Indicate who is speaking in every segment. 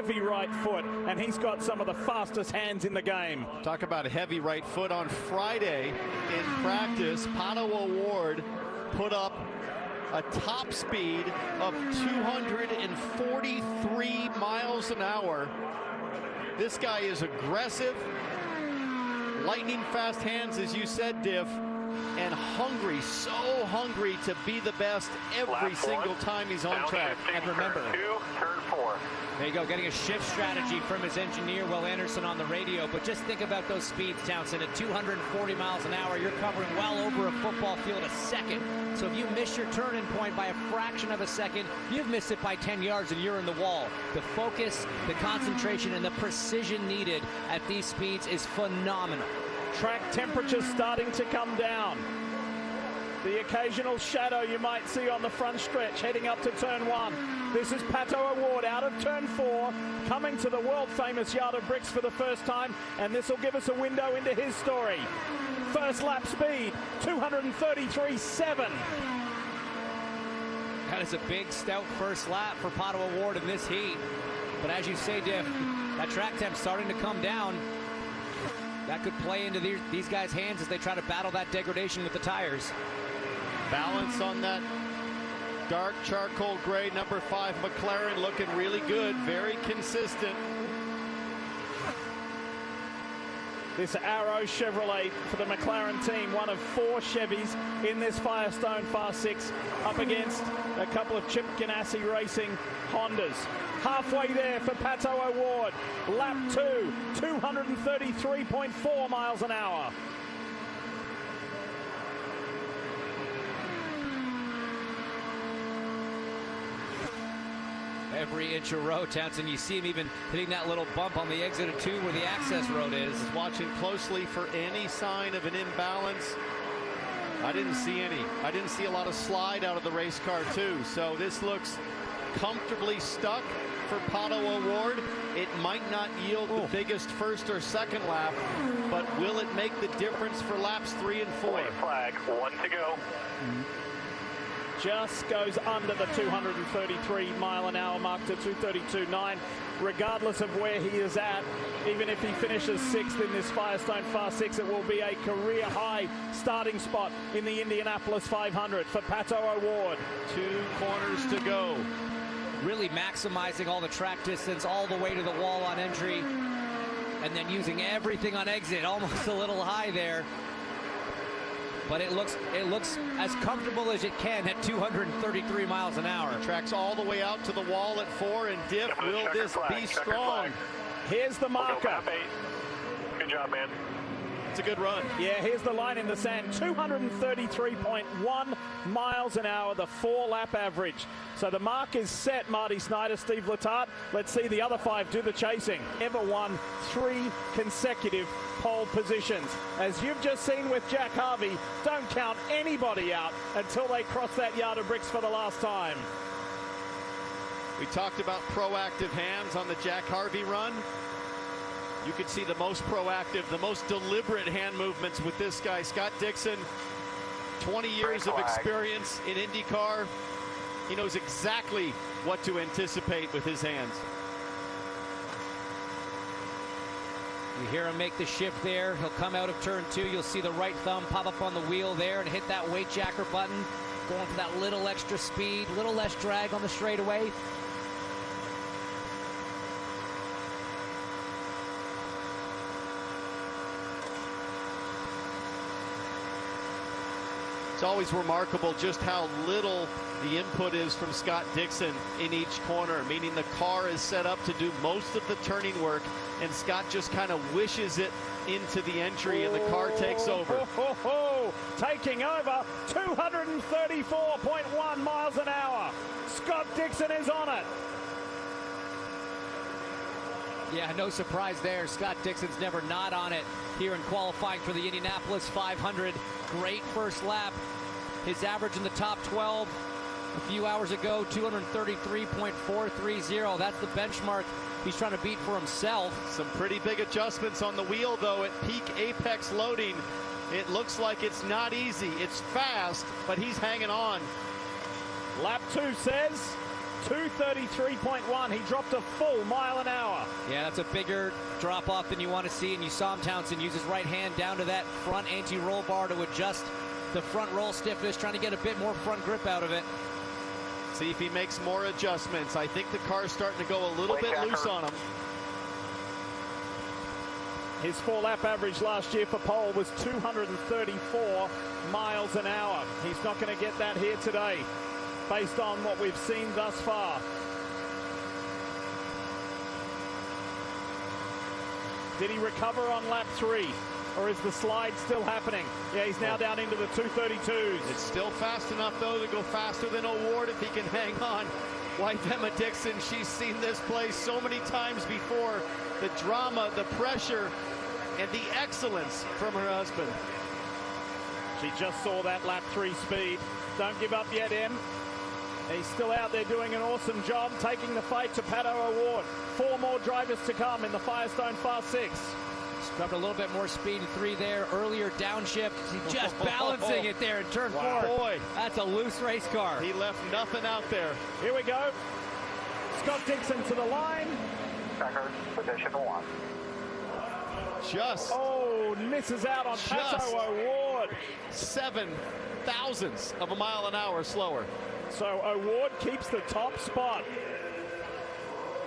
Speaker 1: heavy right foot, and he's got some of the fastest hands in the game.
Speaker 2: Talk about a heavy right foot. On Friday in practice, Pato O'Ward put up a top speed of 243 miles an hour. This guy is aggressive, lightning fast hands, as you said, Diff, and hungry, so hungry to be the best every single time he's on track.
Speaker 3: And remember, turn 4.
Speaker 4: There you go, getting a shift strategy from his engineer, Will Anderson, on the radio. But just think about those speeds, Townsend. At 240 miles an hour, you're covering well over a football field a second. So if you miss your turning point by a fraction of a second, you've missed it by 10 yards and you're in the wall. The focus, the concentration, and the precision needed at these speeds is phenomenal.
Speaker 1: Track temperature starting to come down. The occasional shadow you might see on the front stretch heading up to turn 1. This is Pato O'Ward out of turn 4, coming to the world-famous yard of bricks for the first time, and this will give us a window into his story. First lap speed, 233.7.
Speaker 4: That is a big, stout first lap for Pato O'Ward in this heat. But as you say, Diff, that track temp starting to come down. That could play into these guys' hands as they try to battle that degradation with the tires.
Speaker 2: Balance on that dark charcoal gray number 5 McLaren, looking really good, very consistent.
Speaker 1: This Arrow Chevrolet for the McLaren team, one of 4 Chevys in this Firestone Fast6, up against a couple of Chip Ganassi Racing Hondas. Halfway there for Pato O'Ward. Lap 2, 233.4 miles an hour.
Speaker 4: Every inch of road, Townsend, you see him even hitting that little bump on the exit of 2 where the access road is.
Speaker 2: Watching closely for any sign of an imbalance. I didn't see any. I didn't see a lot of slide out of the race car too. So this looks comfortably stuck for Pato O'Ward. It might not yield the biggest first or second lap, but will it make the difference for laps 3 and 4?
Speaker 3: White flag, 1 to go.
Speaker 1: Just goes under the 233 mile an hour mark to 232.9, regardless of where he is at. Even if he finishes 6th in this Firestone Fast6, it will be a career high starting spot in the Indianapolis 500 for Pato O'Ward.
Speaker 2: 2 corners to go.
Speaker 4: Really maximizing all the track distance all the way to the wall on entry, and then using everything on exit. Almost a little high there. But it looks as comfortable as it can at 233 miles an hour.
Speaker 2: Tracks all the way out to the wall at 4, and Diff, will this be strong?
Speaker 1: Here's the marker.
Speaker 3: Good job, man.
Speaker 2: It's a good run.
Speaker 1: Yeah, here's the line in the sand. 233.1 miles an hour, the 4-lap average. So the mark is set, Marty Snyder, Steve Letarte. Let's see the other 5 do the chasing. Ever won 3 consecutive pole positions. As you've just seen with Jack Harvey, don't count anybody out until they cross that yard of bricks for the last time.
Speaker 2: We talked about proactive hands on the Jack Harvey run. You could see the most proactive, the most deliberate hand movements with this guy, Scott Dixon. 20 years of experience in IndyCar. He knows exactly what to anticipate with his hands.
Speaker 4: You hear him make the shift there. He'll come out of turn 2. You'll see the right thumb pop up on the wheel there and hit that weight jacker button. Going for that little extra speed, little less drag on the straightaway.
Speaker 2: It's always remarkable just how little the input is from Scott Dixon in each corner, meaning the car is set up to do most of the turning work, and Scott just kind of wishes it into the entry, and the car takes over.
Speaker 1: Taking over, 234.1 miles an hour. Scott Dixon is on it.
Speaker 4: Yeah, no surprise there. Scott Dixon's never not on it here in qualifying for the Indianapolis 500. Great first lap. His average in the top 12 a few hours ago, 233.430. That's the benchmark he's trying to beat for himself.
Speaker 2: Some pretty big adjustments on the wheel, though, at peak apex loading. It looks like it's not easy. It's fast, but he's hanging on.
Speaker 1: Lap 2 says 2:33.1. He dropped a full mile an hour.
Speaker 4: Yeah, that's a bigger drop off than you want to see, and you saw him, Townsend, use his right hand down to that front anti-roll bar to adjust the front roll stiffness, trying to get a bit more front grip out of it.
Speaker 2: See if he makes more adjustments. I think the car's starting to go a little bit loose on him.
Speaker 1: His 4-lap average last year for pole was 234 miles an hour. He's not going to get that here today, based on what we've seen thus far. Did he recover on lap 3? Or is the slide still happening? Yeah, he's now down into the 232s.
Speaker 2: It's still fast enough, though, to go faster than Award if he can hang on. Wife Emma Dixon, she's seen this place so many times before. The drama, the pressure, and the excellence from her husband.
Speaker 1: She just saw that lap 3 speed. Don't give up yet, Em. He's still out there doing an awesome job, taking the fight to Pato Award. 4 more drivers to come in the Firestone Fast6.
Speaker 4: Got a little bit more speed in 3 there. Earlier downshift. He's just balancing it there in turn 4.
Speaker 2: Boy,
Speaker 4: that's a loose race car.
Speaker 2: He left nothing out there.
Speaker 1: Here we go. Scott Dixon to the line.
Speaker 3: Checker, position 1.
Speaker 2: Just
Speaker 1: misses out on Pato Award.
Speaker 2: 7 thousandths of a mile an hour slower.
Speaker 1: So Award keeps the top spot.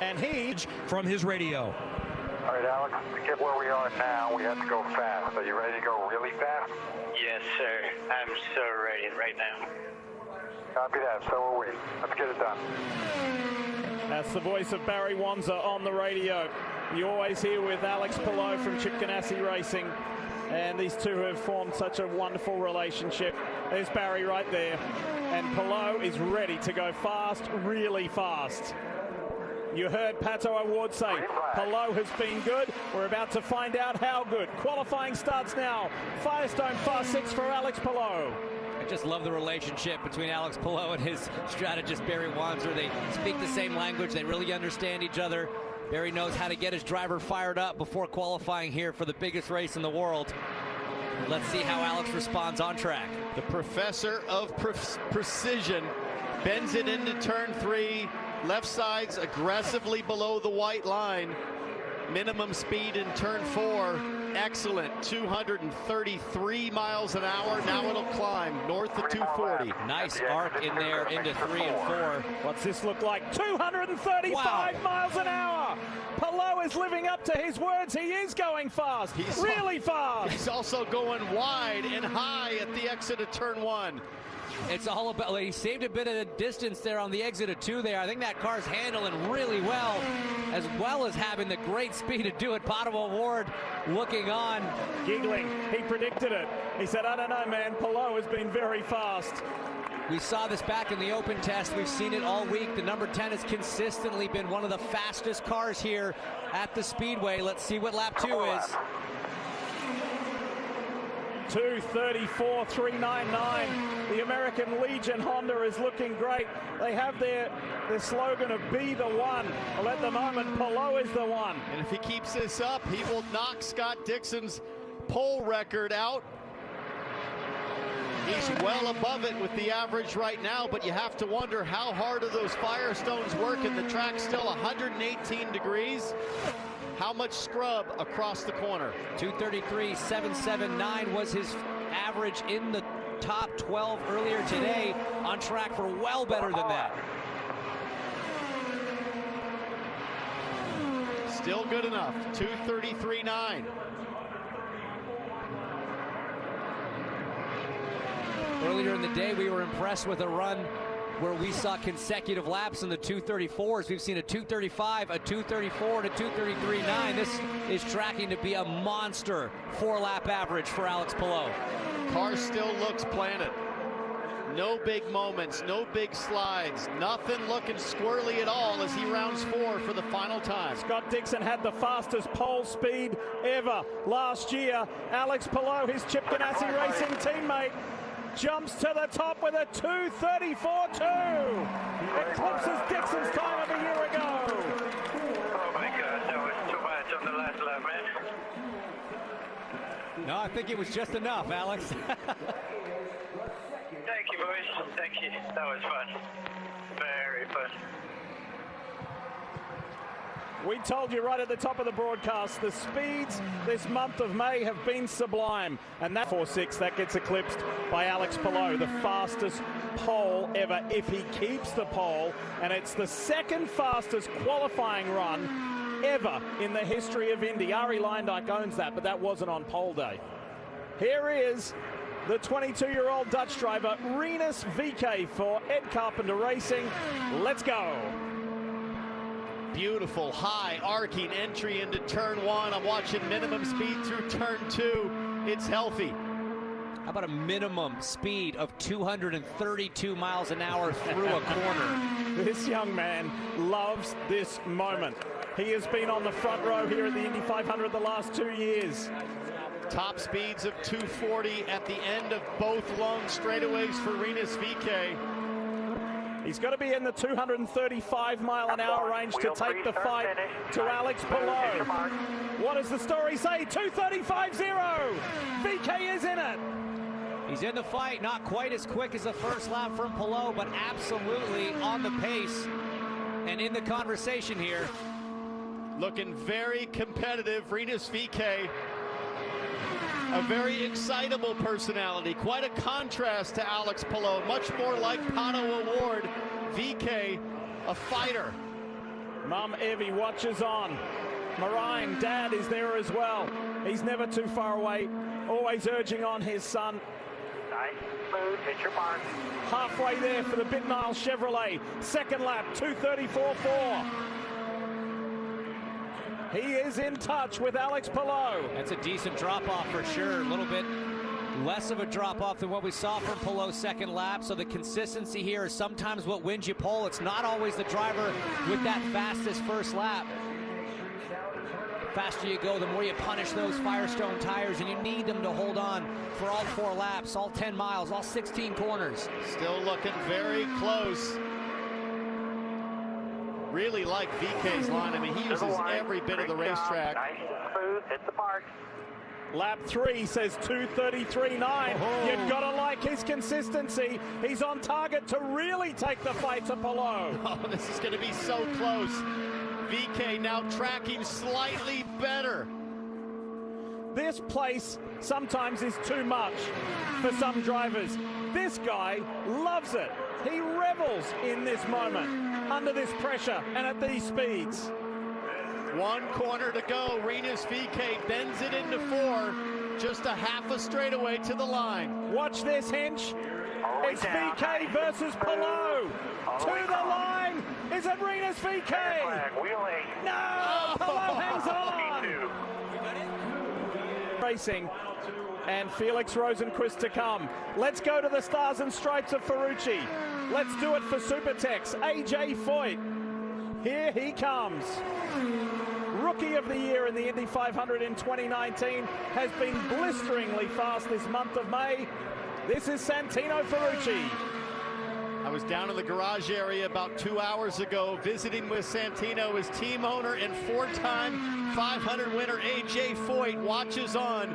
Speaker 1: And he
Speaker 5: from his radio.
Speaker 3: All right, Alex, to get where we are now, we have to go fast. Are you ready to go really fast?
Speaker 6: Yes, sir. I'm so ready right now.
Speaker 3: Copy that. So are we. Let's get it done.
Speaker 1: That's the voice of Barry Wanzer on the radio. You always hear with Alex Palou from Chip Ganassi Racing. And these two have formed such a wonderful relationship. There's Barry right there. And Palou is ready to go fast, really fast. You heard Pato Award say, Palou has been good. We're about to find out how good. Qualifying starts now. Firestone Fast6 for Alex Palou.
Speaker 4: I just love the relationship between Alex Palou and his strategist, Barry Wanzer. They speak the same language. They really understand each other. Barry knows how to get his driver fired up before qualifying here for the biggest race in the world. Let's see how Alex responds on track.
Speaker 2: The professor of precision bends it into turn 3. Left side's aggressively below the white line. Minimum speed in turn 4. Excellent. 233 miles an hour. Now it'll climb north of 240.
Speaker 4: Nice arc in there into 3 and 4.
Speaker 1: What's this look like? 235 miles an hour. Palou is living up to his words. He is going fast. He's really fast.
Speaker 2: He's also going wide and high at the exit of turn 1.
Speaker 4: It's all about, he saved a bit of the distance there on the exit of 2 there. I think that car's handling really well as having the great speed to do it. Pato Award looking on.
Speaker 1: Giggling. He predicted it. He said, I don't know, man. Palou has been very fast.
Speaker 4: We saw this back in the open test. We've seen it all week. The number 10 has consistently been one of the fastest cars here at the Speedway. Let's see what lap 2 is.
Speaker 1: 2:34.399. The American Legion Honda is looking great. They have their slogan of "Be the One." Well, at the moment, Palou is the one.
Speaker 2: And if he keeps this up, he will knock Scott Dixon's pole record out. He's well above it with the average right now, but you have to wonder how hard are those Firestones working. The track's still 118 degrees. How much scrub across the corner?
Speaker 4: 2:33.779 was his average in the top 12 earlier today. On track for well better than that.
Speaker 2: Still good enough. 2:33.9.
Speaker 4: Earlier in the day, we were impressed with a run where we saw consecutive laps in the 2:34s. We've seen a 2:35, a 2:34, and a 2:33.9. This is tracking to be a monster 4-lap average for Alex Palou.
Speaker 2: Car still looks planted. No big moments, no big slides, nothing looking squirrely at all as he rounds 4 for the final time.
Speaker 1: Scott Dixon had the fastest pole speed ever last year. Alex Palou, his Chip Ganassi Racing teammate, jumps to the top with a 2:34.2. Eclipses Dixon's time of a year ago.
Speaker 6: Oh my God, that was too much on the last lap, man.
Speaker 4: No, I think it was just enough, Alex.
Speaker 6: Thank you, boys. Thank you. That was fun. Very first.
Speaker 1: We told you right at the top of the broadcast, the speeds this month of May have been sublime. And that 4.6, that gets eclipsed by Alex Palou, the fastest pole ever if he keeps the pole. And it's the second fastest qualifying run ever in the history of Indy. Arie Luyendyk owns that, but that wasn't on pole day. Here is the 22-year-old Dutch driver, Rinus VeeKay for Ed Carpenter Racing. Let's go.
Speaker 2: Beautiful, high, arcing entry into turn one. I'm watching minimum speed through turn two. It's healthy.
Speaker 4: How about a minimum speed of 232 miles an hour through a corner?
Speaker 1: This young man loves this moment. He has been on the front row here at the Indy500 the last 2 years.
Speaker 2: Top speeds of 240 at the end of both long straightaways for Rinus VeeKay.
Speaker 1: He's got to be in the 235-mile-an-hour range to take the fight to Alex Palou. What does the story say? 235.0. VeeKay is in it.
Speaker 4: He's in the fight, not quite as quick as the first lap from Palou, but absolutely on the pace and in the conversation here.
Speaker 2: Looking very competitive, Rinus VeeKay. A very excitable personality, quite a contrast to Alex Palou, much more like Pato O'Ward. VeeKay, a fighter.
Speaker 1: Mum Evie watches on. Marine, Dad is there as well. He's never too far away, always urging on his son.
Speaker 3: Nice, smooth, hit your mark.
Speaker 1: Halfway there for the Bitnile Chevrolet. Second lap, 234.4. He is in touch with Alex Palou.
Speaker 4: That's a decent drop-off for sure. A little bit less of a drop-off than what we saw from Palou's second lap. So the consistency here is sometimes what wins you pole. It's not always the driver with that fastest first lap. The faster you go, the more you punish those Firestone tires, and you need them to hold on for all 4 laps, all 10 miles, all 16 corners.
Speaker 2: Still looking very close. Really like VeeKay's line. I mean, he uses every bit of the racetrack.
Speaker 3: Nice, smooth, hit the mark.
Speaker 1: Lap 3 says 233.9. You've got to like his consistency. He's on target to really take the fight to Palou.
Speaker 2: Oh, this is going to be so close. VeeKay now tracking slightly better.
Speaker 1: This place sometimes is too much for some drivers. This guy loves it. He revels in this moment, under this pressure and at these speeds.
Speaker 2: 1 corner to go. Rinus VeeKay bends it into 4. Just a half a straightaway to the line.
Speaker 1: Watch this, Hinch. It's VeeKay versus Palou. To the line. Is it Rinus VeeKay? No, Palou hangs on. Racing. And Felix Rosenquist to come. Let's go to the Stars and Stripes of Ferrucci. Let's do it for Supertex. AJ Foyt. Here he comes. Rookie of the Year in the Indy500 in 2019. Has been blisteringly fast this month of May. This is Santino Ferrucci.
Speaker 2: I was down in the garage area about 2 hours ago visiting with Santino, his team owner and 4-time 500 winner AJ Foyt watches on,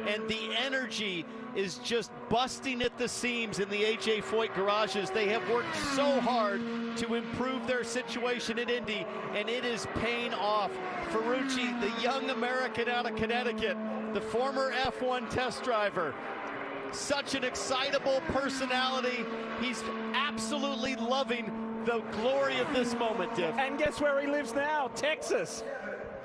Speaker 2: and the energy is just busting at the seams in the AJ Foyt garages. They have worked so hard to improve their situation at Indy, and it is paying off. Ferrucci, the young American out of Connecticut, the former F1 test driver, such an excitable personality. He's absolutely loving the glory of this moment, Diff.
Speaker 1: And guess where he lives now? Texas.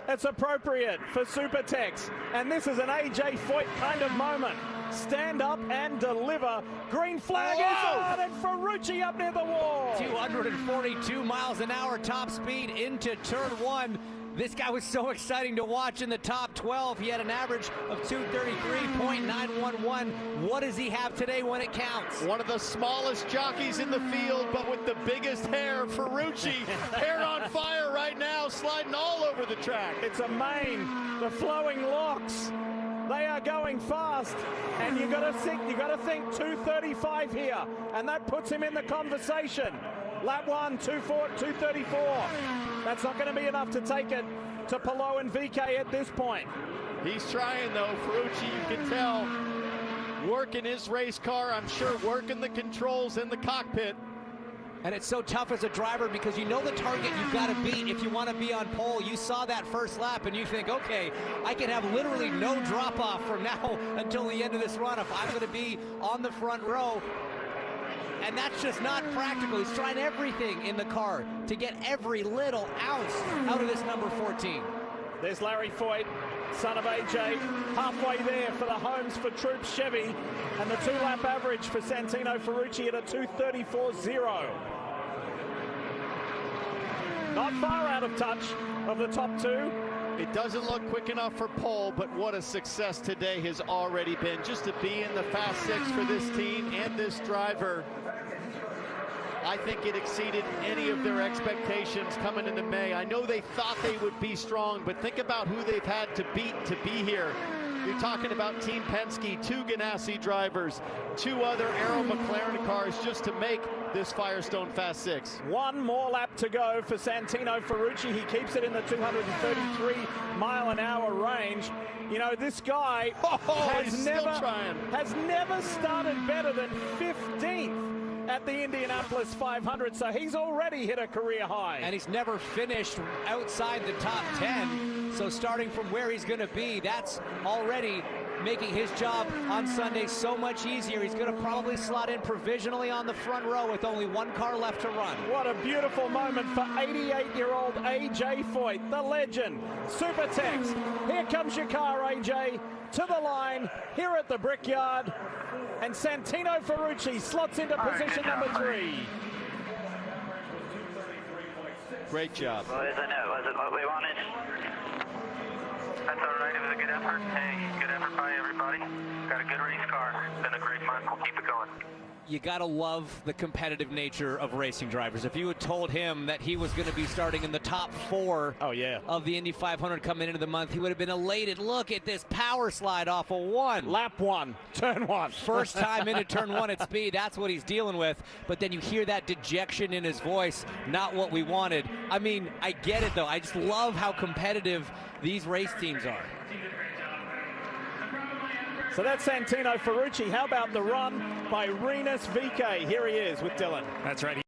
Speaker 1: It's appropriate for Supertex. And this is an AJ Foyt kind of moment. Stand up and deliver. Green flag is on, and Ferrucci up near the wall.
Speaker 4: 242 miles an hour top speed into turn 1. This guy was so exciting to watch in the top 12. He had an average of 233.911. What does he have today when it counts?
Speaker 2: One of the smallest jockeys in the field, but with the biggest hair. Ferrucci, hair on fire right now, sliding all over the track.
Speaker 1: It's a mane, the flowing locks. They are going fast, and you got to think 235 here, and that puts him in the conversation. Lap 1, 234. That's not going to be enough to take it to Palou and VeeKay at this point.
Speaker 2: He's trying though. Ferrucci, you can tell, working his race car. I'm sure working the controls in the cockpit.
Speaker 4: And it's so tough as a driver because you know the target you've got to beat if you want to be on pole. You saw that first lap and you think, okay, I can have literally no drop-off from now until the end of this run if I'm going to be on the front row. And that's just not practical. He's trying everything in the car to get every little ounce out of this number 14.
Speaker 1: There's Larry Foyt, son of AJ, halfway there for the Homes for Troops Chevy, and the 2-lap average for Santino Ferrucci at a 2:34.0. Not far out of touch of the top two.
Speaker 2: It doesn't look quick enough for pole, but what a success today has already been. Just to be in the Fast 6 for this team and this driver, I think it exceeded any of their expectations coming into May. I know they thought they would be strong, but think about who they've had to beat to be here. You're talking about Team Penske, 2 Ganassi drivers, 2 other Arrow McLaren cars just to make this Firestone Fast 6.
Speaker 1: One more lap to go for Santino Ferrucci. He keeps it in the 233-mile-an-hour range. You know, this guy has never started better than 15th at the Indianapolis 500, so he's already hit a career high.
Speaker 4: And he's never finished outside the top 10, so starting from where he's going to be, that's already making his job on Sunday so much easier. He's going to probably slot in provisionally on the front row with only 1 car left to run.
Speaker 1: What a beautiful moment for 88-year-old AJ Foyt, the legend. Supertex, here comes your car, AJ, to the line here at the Brickyard. And Santino Ferrucci slots into position number 3.
Speaker 2: Great job.
Speaker 6: Wasn't it? Wasn't what we wanted. That's all right. It was a good effort. Hey, good effort by everybody. Got a good race car. It's been a great month. We'll keep it going.
Speaker 4: You got to love the competitive nature of racing drivers. If you had told him that he was going to be starting in the top 4 of the Indy 500 coming into the month, he would have been elated. Look at this power slide off of 1.
Speaker 1: Lap 1, turn 1.
Speaker 4: First time into turn 1 at speed. That's what he's dealing with. But then you hear that dejection in his voice. Not what we wanted. I mean, I get it, though. I just love how competitive these race teams are.
Speaker 1: So that's Santino Ferrucci. How about the run by Rinus VeeKay? Here he is with Dylan.
Speaker 5: That's right.